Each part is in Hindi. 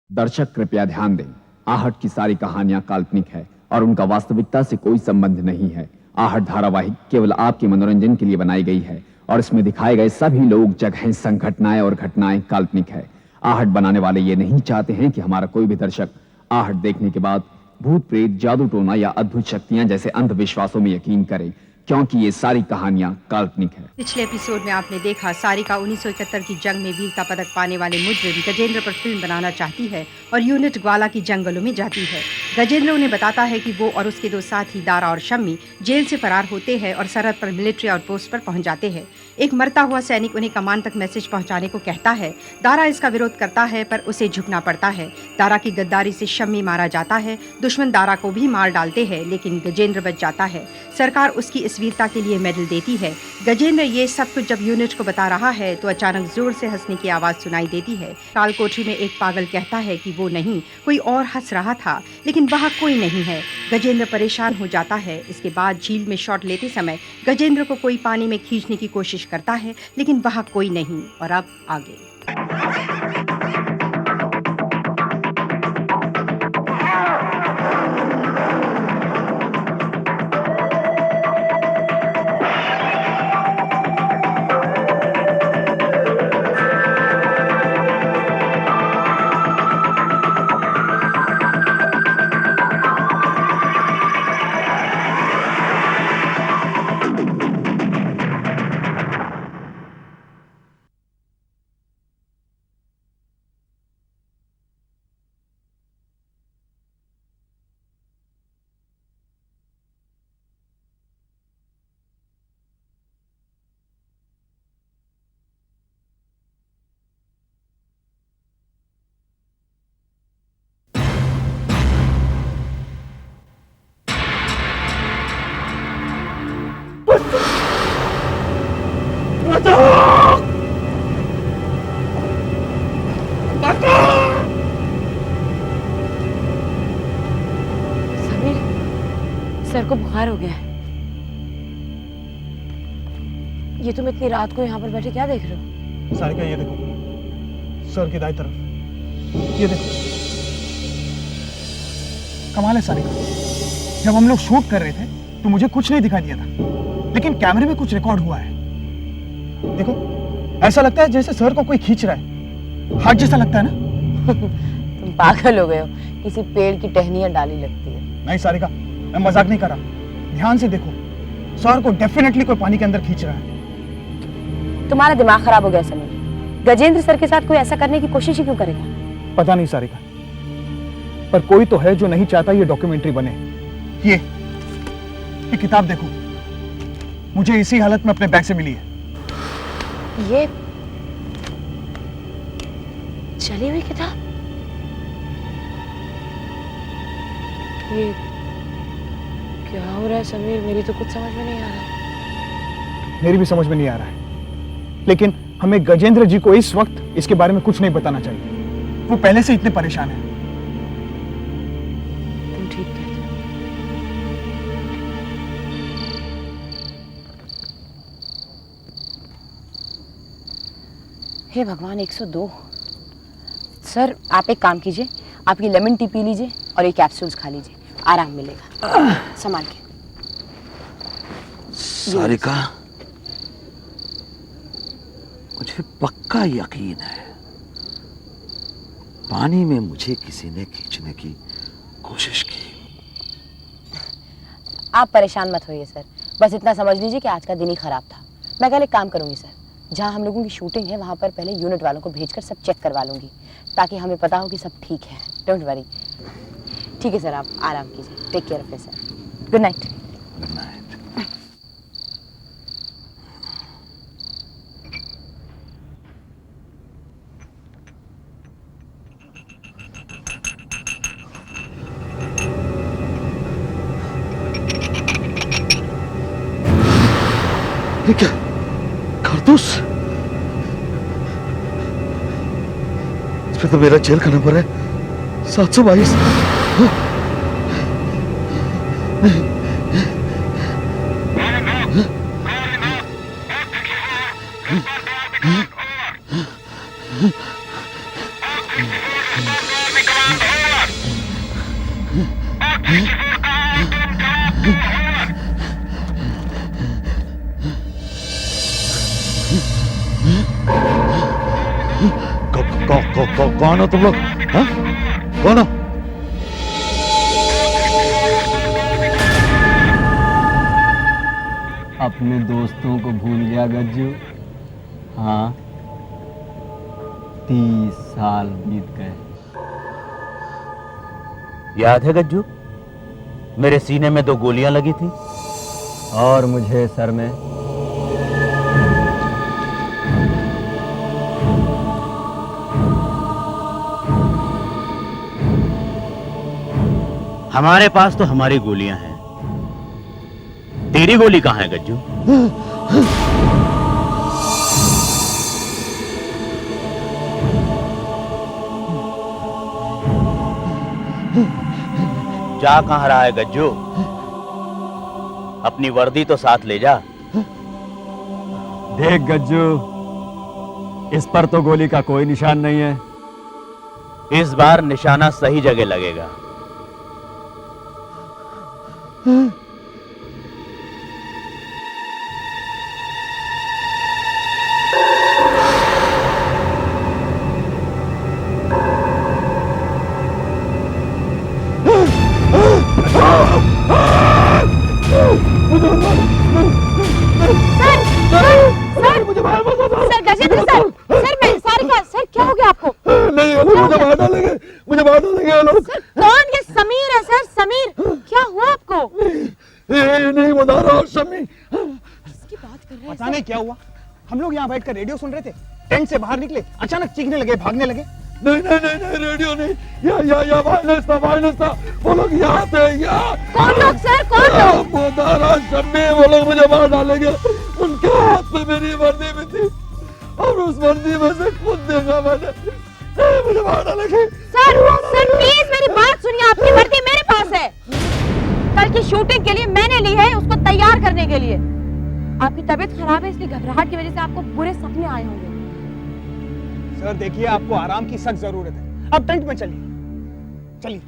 दर्शक कृपया ध्यान दें, आहट की सारी कहानियां काल्पनिक है और उनका वास्तविकता से कोई संबंध नहीं है। आहट धारावाहिक केवल आपके मनोरंजन के लिए बनाई गई है और इसमें दिखाए गए सभी लोग, जगहें, संघटनाएं और घटनाएं काल्पनिक है। आहट बनाने वाले ये नहीं चाहते हैं कि हमारा कोई भी दर्शक आहट देखने के बाद भूत प्रेत, जादू टोना या अद्भुत शक्तियां जैसे अंधविश्वासों में यकीन करे, क्योंकि ये सारी कहानियां काल्पनिक है। पिछले एपिसोड में आपने देखा सारिका 1971 की जंग में वीरता पदक पाने वाले मुजरिम गजेंद्र पर फिल्म बनाना चाहती है और यूनिट ग्वाला की जंगलों में जाती है। गजेंद्र उन्हें बताता है कि वो और उसके दो साथी दारा और शम्मी जेल से फरार होते हैं और सरहद पर मिलिट्री आउटपोस्ट पर पहुंच जाते हैं। एक मरता हुआ सैनिक उन्हें कमान तक मैसेज पहुंचाने को कहता है। दारा इसका विरोध करता है पर उसे झुकना पड़ता है। दारा की गद्दारी से शम्मी मारा जाता है। दुश्मन दारा को भी मार डालते हैं, लेकिन गजेंद्र बच जाता है। सरकार उसकी इस वीरता के लिए मेडल देती है। गजेंद्र ये सब कुछ जब यूनिट को बता रहा है तो अचानक जोर से हंसने की आवाज सुनाई देती है। काल कोठरी में एक पागल कहता है कि वो नहीं, कोई और हंस रहा था, लेकिन वहाँ कोई नहीं है। गजेंद्र परेशान हो जाता है। इसके बाद झील में शॉट लेते समय गजेंद्र को कोई पानी में खींचने की कोशिश करता है, लेकिन वहाँ कोई नहीं। और अब आगे सर को बुखार हो गया है। ये तुम इतनी रात को यहाँ पर बैठे क्या देख रहे हो? सारिका, ये देखो, सर की दाईं तरफ, ये देखो। कमाल है सारिका, जब हम लोग शूट कर रहे थे तो मुझे कुछ नहीं दिखाई दिया था, लेकिन कैमरे में कुछ रिकॉर्ड हुआ है। देखो, ऐसा लगता है जैसे सर को कोई खींच रहा है। हाथ जैसा लगता है ना? तुम पागल हो गए हो, किसी पेड़ की टहनियां डाली लगती है। नहीं सारिका, मैं मजाक नहीं कर रहा। ध्यान से देखो, सर को डेफिनेटली कोई पानी के अंदर खींच रहा है। तुम्हारा दिमाग खराब हो गया समीर। गजेंद्र सर के साथ कोई ऐसा करने की कोशिश ही क्यों करेगा? पता नहीं सारिका, पर कोई तो है जो नहीं चाहता ये डॉक्यूमेंट्री बने। ये किताब देखो, मुझे इसी हालत में अपने बैग से मिली है। ये चली हुई किताब? ये क्या हो रहा है समीर? मेरी तो कुछ समझ में नहीं आ रहा। मेरी भी समझ में नहीं आ रहा है, लेकिन हमें गजेंद्र जी को इस वक्त इसके बारे में कुछ नहीं बताना चाहिए। वो पहले से इतने परेशान हैं। तुम ठीक कहते हो। हे भगवान, 102। सर, आप एक काम कीजिए, आप ये लेमन टी पी लीजिए और ये कैप्सूल्स खा लीजिए, आराम मिलेगा। संभाल के। सारिका, मुझे पक्का यकीन है पानी में मुझे किसी ने खींचने की कोशिश की। आप परेशान मत होइए सर, बस इतना समझ लीजिए कि आज का दिन ही खराब था। मैं कल एक काम करूंगी सर, जहां हम लोगों की शूटिंग है वहां पर पहले यूनिट वालों को भेजकर सब चेक करवा लूंगी, ताकि हमें पता हो कि सब ठीक है। Don't worry. ठीक है सर, आप आराम कीजिए। Take care of yourself. Good night. Good night. ये क्या कारतूस? इस पे तो मेरा जेल का नंबर है 722। कौन हो तुम लोग? हाँ? कौन हो? अपने दोस्तों को भूल गया गज्जू? हाँ, 30 साल बीत गए। याद है गज्जू, मेरे सीने में 2 गोलियां लगी थी और मुझे सर में। हमारे पास तो हमारी गोलियां हैं, तेरी गोली कहां है गज्जू? जा कहां रहा है गज्जू? अपनी वर्दी तो साथ ले जा। देख गज्जू, इस पर तो गोली का कोई निशान नहीं है। इस बार निशाना सही जगह लगेगा। सर गजेंद्र सर मैं सारिका सर, क्या हो गया आपको? नहीं, मुझे मार डालेंगे, मुझे मार डालेंगे ये लोग। सर कौन? ये समीर है सर, समीर। क्या हुआ आपको? नहीं बता रहा शम्मी। इसकी बात कर रहे हैं। पता नहीं क्या हुआ, हम लोग यहाँ बैठकर रेडियो सुन रहे थे, टेंट से बाहर निकले, अचानक चीखने लगे, भागने लगे। नहीं नहीं नहीं नहीं, रेडियो नहीं, या वायलेंस था। वो लोग यहाँ थे, यहाँ। कौन लोग सर, कौन लोग? बता रहा शम्मी, वो लोग मुझे मार डालेंगे। उनके हाथ में मेरी वर्दी भी थी और उस वर्दी में से खुद देखा मैंने। मुझे मार डालेंगे। सर प्लीज मेरी बात सुनिए, आपकी वर्दी मेरे पास है। कल की शूटिंग के लिए मैंने ली है, उसको तैयार करने के लिए। आपकी तबीयत खराब है, इसलिए घबराहट की वजह से आपको बुरे सपने आए होंगे। सर देखिए, आपको आराम की सख्त जरूरत है, अब टेंट में चलिए। चलिए,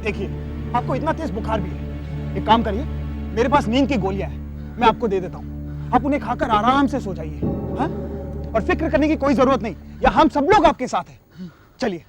देखिए आपको इतना तेज बुखार भी है, एक काम करिए, मेरे पास नींद की गोलियां हैं, मैं आपको दे देता हूँ, आप उन्हें खाकर आराम से सो जाइए। हाँ? और फिक्र करने की कोई जरूरत नहीं, या हम सब लोग आपके साथ हैं। चलिए।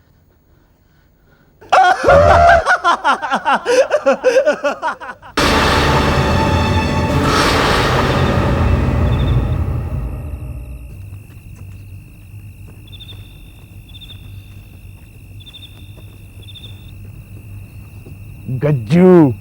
गज्जू,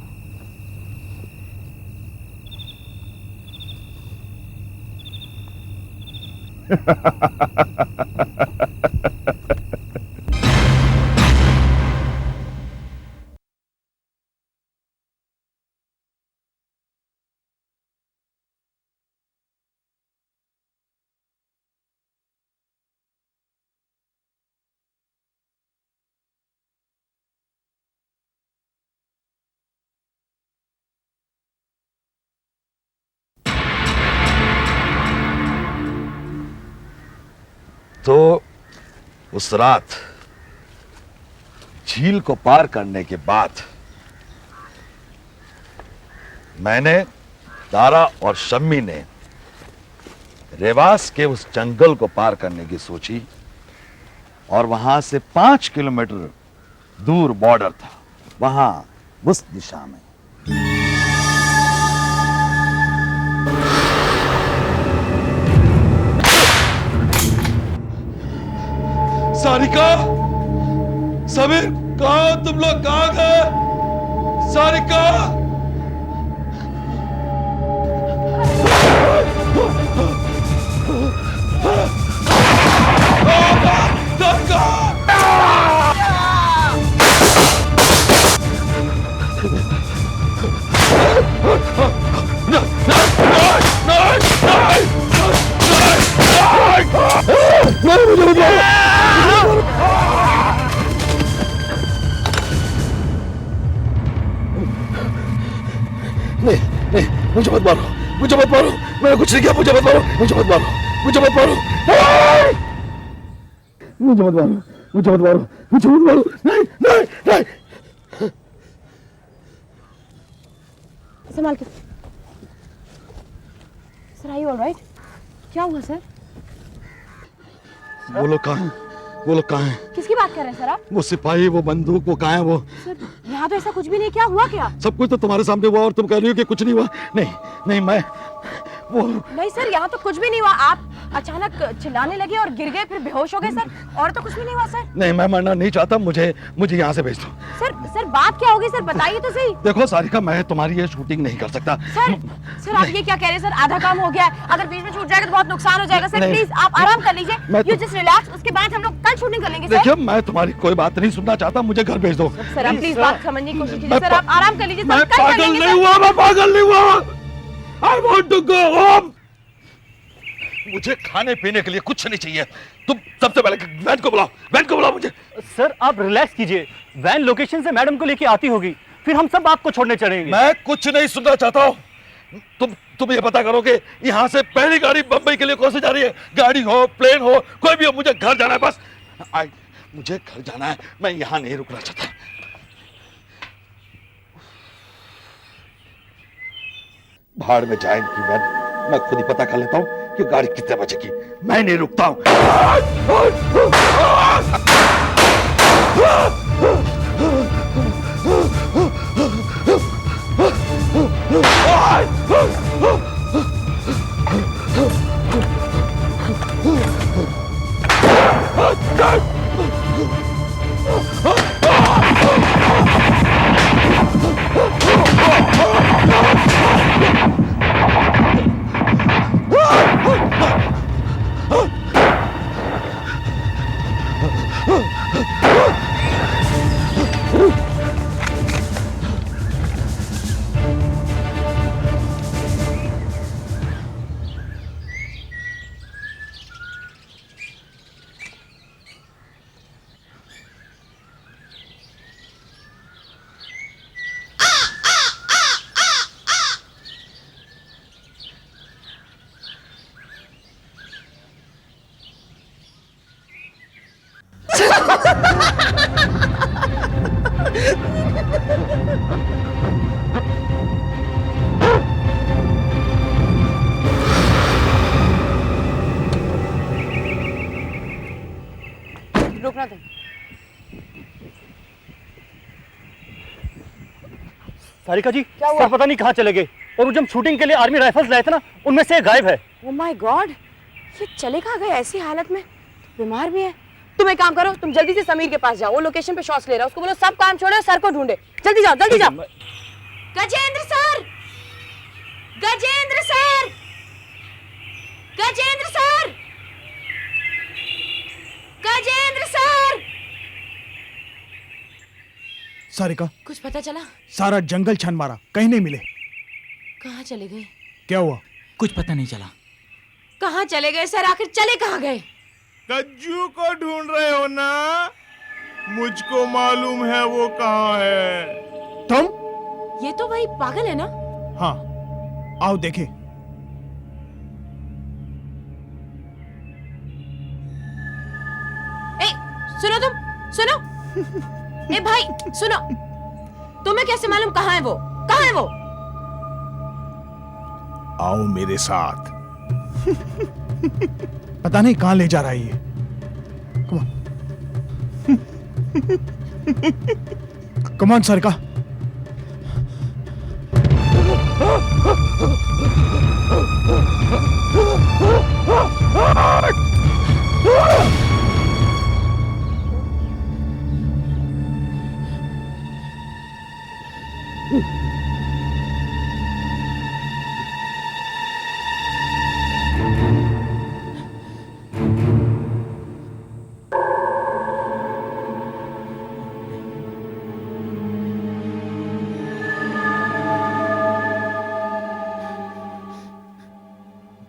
तो उस रात झील को पार करने के बाद मैंने, दारा और शम्मी ने रेवास के उस जंगल को पार करने की सोची और वहां से 5 किलोमीटर दूर बॉर्डर था, वहां उस दिशा में। सारिका, समीर, कहाँ तुम लोग? कहाँ गए? सारिका, नहीं, मुझे मत मारो, मुझे मत मारो, मैंने कुछ नहीं किया, मुझे मत मारो, मुझे मत मारो, मुझे मत मारो, मुझे मत मारो, मुझे मत मारो, मुझे मत मारो, नहीं नहीं नहीं। संभाल के सर, आर यू ऑलराइट? क्या हुआ सर? वो लोग कहाँ हैं? वो लोग कहाँ हैं? किसकी बात कर रहे हैं सर आप? वो सिपाही, वो बंदूक, वो कहाँ है वो? सर यहाँ तो ऐसा कुछ भी नहीं, क्या हुआ क्या? सब कुछ तो तुम्हारे सामने हुआ और तुम कह रही हो कि कुछ नहीं हुआ। नहीं नहीं, मैं वो नहीं सर, यहाँ तो कुछ भी नहीं हुआ। आप अचानक चिल्लाने लगे और गिर गए, फिर बेहोश हो गए सर, और तो कुछ भी नहीं हुआ सर। नहीं, मैं मरना नहीं चाहता, मुझे यहाँ से भेज दो। सर बात क्या होगी सर, बताइए तो सही। देखो सारिका, मैं तुम्हारी ये शूटिंग नहीं कर सकता। सर आप ये क्या कह रहे हैं सर? आधा काम हो गया है, अगर बीच में छूट जाएगा तो बहुत नुकसान हो जाएगा सर। नहीं, प्लीज आप आराम कर लीजिए, मैं यू जस्ट रिलैक्स, उसके बाद हम लोग कल शूटिंग कर लेंगे सर। देखिए, मैं तुम्हारी कोई बात नहीं सुनना चाहता, मुझे घर भेज दो। सर आप प्लीज बात समझने की कोशिश कीजिए मैं सर, आप आराम कर लीजिए सर, मैं कल कर पागल लेंगे नहीं सर। हुआ, मैं पागल नहीं हुआ। I want to go home. मुझे खाने पीने के लिए कुछ नहीं चाहिए। तुम सबसे पहले वैन को बुलाओ मुझे। सर आप रिलैक्स कीजिए, वैन लोकेशन से मैडम को लेके आती होगी, फिर हम सब आपको छोड़ने चलेंगे। मैं कुछ नहीं सुनना चाहता हूँ। तुम ये पता करो कि यहाँ से पहली गाड़ी बंबई के लिए कौन सी जा रही है। गाड़ी हो, प्लेन हो, कोई भी हो, मुझे घर जाना है बस। मुझे घर जाना है, मैं यहाँ नहीं रुकना चाहता। भाड़ में जाए इनकी वैन, मैं खुद ही पता कर लेता हूँ कि गाड़ी कितने बजे की। मैं नहीं रुकता हूँ। रुकना तुम। सारिका जी, क्या हुआ? सर पता नहीं कहाँ चले गए, और वो जब शूटिंग के लिए आर्मी राइफल्स लाए थे ना, उनमें से एक गायब है। ओह माय गॉड, ये चले कहाँ गए ऐसी हालत में? बीमार भी है। तुम एक काम करो, तुम जल्दी से समीर के पास जाओ, वो लोकेशन पे शॉट्स ले रहा है, उसको बोलो सब काम छोड़ो, सर को ढूंढे। जल्दी जाओ, जल्दी जाओ। Gajendra sir, Gajendra sir, Gajendra sir, Gajendra sir. Sarika, कुछ पता चला? सारा जंगल छान मारा, कहीं नहीं मिले। कहाँ चले गए? क्या हुआ? कुछ पता नहीं चला। कहाँ चले गए सर? आखिर चले कहाँ गए? कज्जू को ढूंढ रहे हो ना? मुझको मालूम है वो कहाँ है। तुम? ये तो वही पागल है ना? हाँ, आओ देखे। ए, सुनो तुम, सुनो। ए भाई, सुनो। तुम्हें कैसे मालूम कहाँ है वो? कहाँ है वो? आओ मेरे साथ। पता नहीं कहां ले जा रहा है ये। Come on Sarika.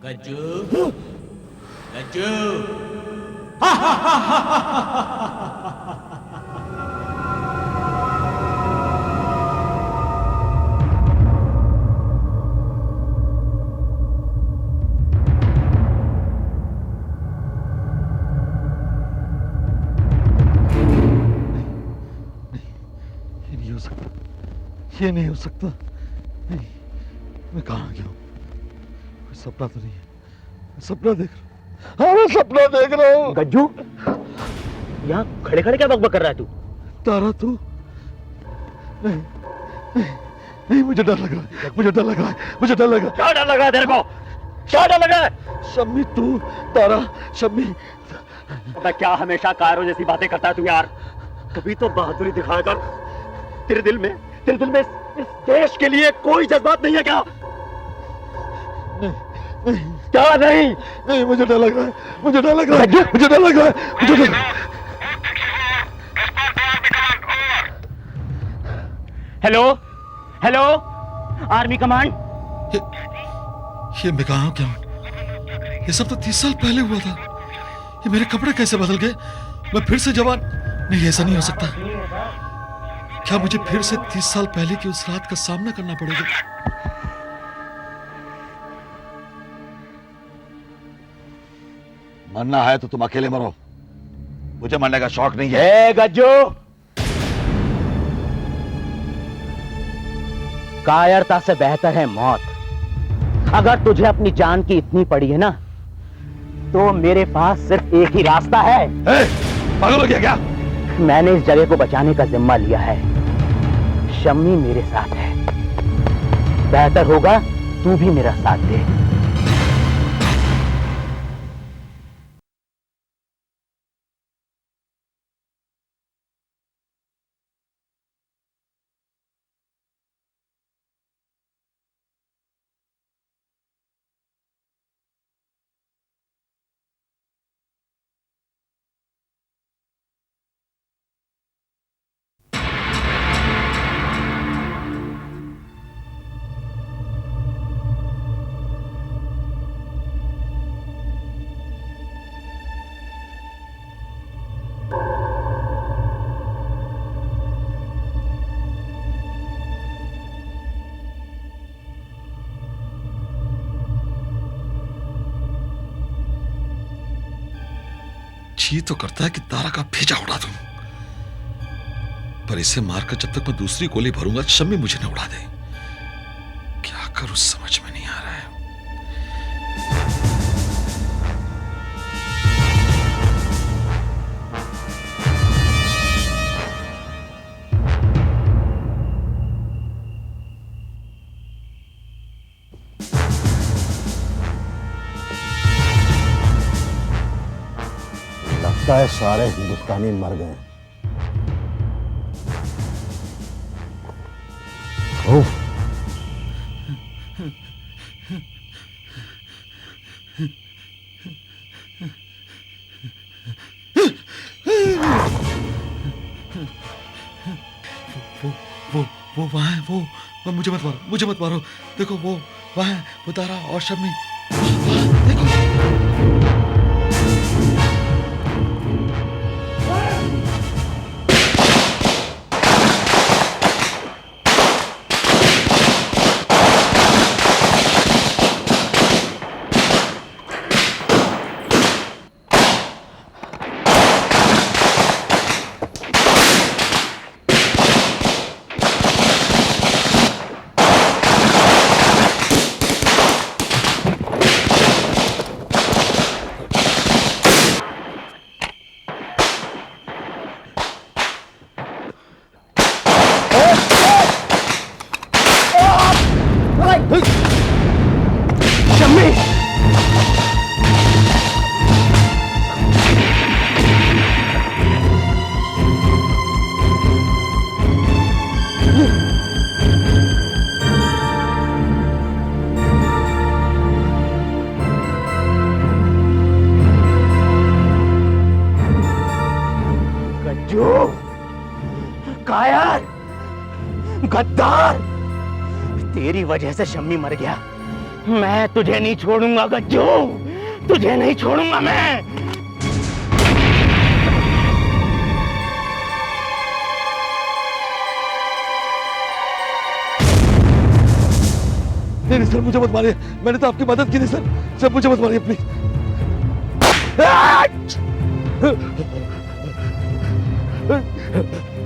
गज्जू, गज्जू। ये नहीं हो सकता, ये नहीं हो सकता। नहीं, मैं कहाँ आ गया हूँ? कोई सपना तो नहीं है? मैं सपना देख रहा हूँ। हाँ मैं सपना देख रहा हूँ। गज्जू, यहाँ खड़े खड़े क्या बकबक कर रहा है तू? तारा तू नहीं, नहीं, नहीं मुझे डर लग रहा है, मुझे डर लग रहा है, मुझे डर लग रहा है। क्या डर लगा है तेरे को? क्या डर लगा है? शम्मी तू, तारा, शम्मी। मैं क्या हमेशा कायरों जैसी बातें करता है तू यार? कभी तो बहादुरी दिखाया कर। तेरे दिल में इस देश के लिए कोई जज्बात नहीं है क्या? नहीं, नहीं, क्या नहीं? नहीं मुझे डर लग रहा है, मुझे डर लग रहा है, मुझे डर लग रहा है, मुझे डर। Hello hello, army command. ये मैं कहाँ हूँ क्या? ये सब तो 30 साल पहले हुआ था। ये मेरे कपड़े कैसे बदल गए? मैं फिर से जवान? नहीं ऐसा नहीं हो सकता। क्या मुझे फिर से 30 साल पहले की उस रात का सामना करना पड़ेगा? मरना है तो तुम अकेले मरो, मुझे मरने का शौक नहीं है। ए गज्जू, कायरता से बेहतर है मौत। अगर तुझे अपनी जान की इतनी पड़ी है ना, तो मेरे पास सिर्फ एक ही रास्ता है। पागल हो गया क्या? मैंने इस जगह को बचाने का जिम्मा लिया है। शम्मी मेरे साथ है। बेहतर होगा तू भी मेरा साथ दे। जी तो करता है कि तारा का भेजा उड़ा दूं, पर इसे मारकर जब तक मैं दूसरी गोली भरूंगा शम्मी मुझे न उड़ा दे। क्या करूं समझ में नहीं आ रहा है। लगता है सारे हिंदुस्तानी मर गए। उफ, वो वहां है, वो मुझे मत मारो, मुझे मत मारो। देखो वो वहां है, वो तारा और शम्मी। देखो कायर, गद्दार, तेरी वजह से शम्मी मर गया। मैं तुझे नहीं छोड़ूंगा गज्जू, तुझे नहीं छोड़ूंगा मैं। नहीं सर, मुझे मत मारिए, मैंने तो आपकी मदद की थी सर। सर मुझे मत मारिए प्लीज।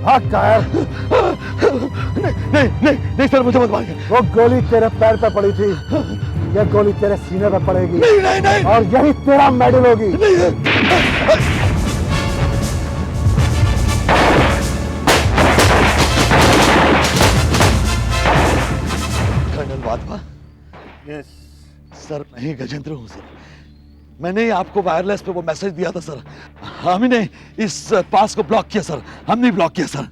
हाँ कायर, नहीं नहीं नहीं नहीं सर, मुझे मत मारिए। वो गोली तेरे पैर पे पड़ी थी, ये गोली तेरे सीने पे पड़ेगी। नहीं नहीं नहीं। और यही तेरा मेडल होगी। कर्नल वाधवा। यस सर मैं ही गजेंद्र हूँ सर। मैंने ही आपको वायरलेस पे वो मैसेज दिया था सर। हम ही ने इस पास को ब्लॉक किया सर। हमने ब्लॉक किया sir.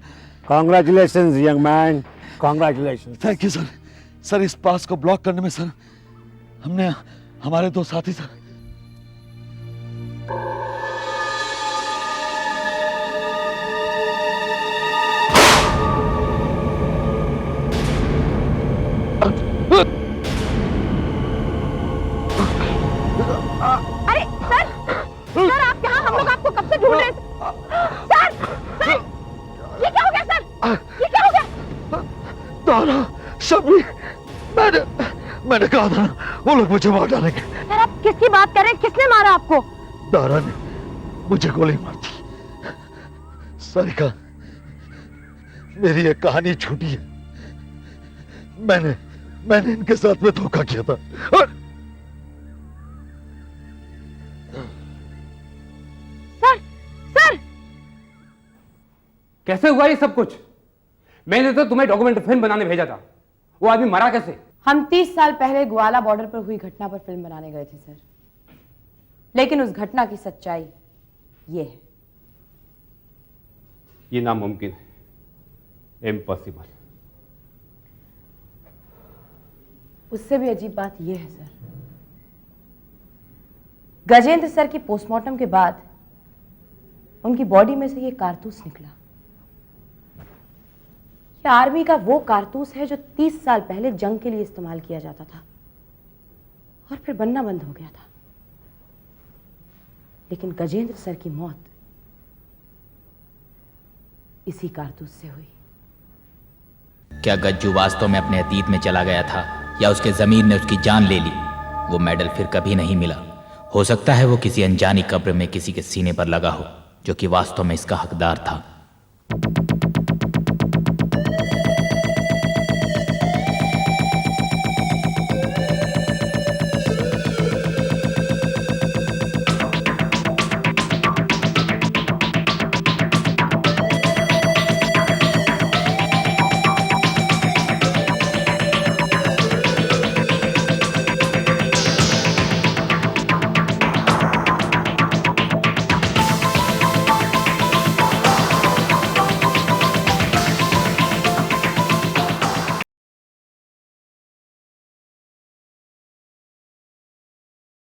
Congratulations young man, congratulations. Thank you sir. Sir इस पास को ब्लॉक करने में सर हमने हमारे दो साथी सर। अरे सर, सर आप यहाँ, हम लोग आपको कब से ढूंढ रहे हैं। सर, सर, ये क्या हो गया सर? ये क्या हो गया? दारा, शम्मी, मैंने कहा था वो लोग मुझे मार डालेंगे। सर आप किसकी बात कर रहे हैं? किसने मारा आपको? दारा ने मुझे गोली मार दी। सारिका, मेरी एक कहानी झूठी है। मैंने इनके साथ में धोखा किया था। और सर, सर, कैसे हुआ ये सब कुछ? मैंने तो तुम्हें डॉक्यूमेंट्री फिल्म बनाने भेजा था। वो आदमी मरा कैसे? हम 30 साल पहले ग्वाला बॉर्डर पर हुई घटना पर फिल्म बनाने गए थे सर, लेकिन उस घटना की सच्चाई ये है। ये नामुमकिन है, इम्पॉसिबल। उससे भी अजीब बात यह है सर, गजेंद्र सर की पोस्टमार्टम के बाद उनकी बॉडी में से ये कारतूस निकला। ये आर्मी का वो कारतूस है जो 30 साल पहले जंग के लिए इस्तेमाल किया जाता था और फिर बनना बंद हो गया था। लेकिन गजेंद्र सर की मौत इसी कारतूस से हुई। क्या गज्जू वास्तव में अपने अतीत में चला गया था या उसके जमीर ने उसकी जान ले ली? वो मेडल फिर कभी नहीं मिला। हो सकता है वो किसी अनजानी कब्र में किसी के सीने पर लगा हो जो कि वास्तव में इसका हकदार था।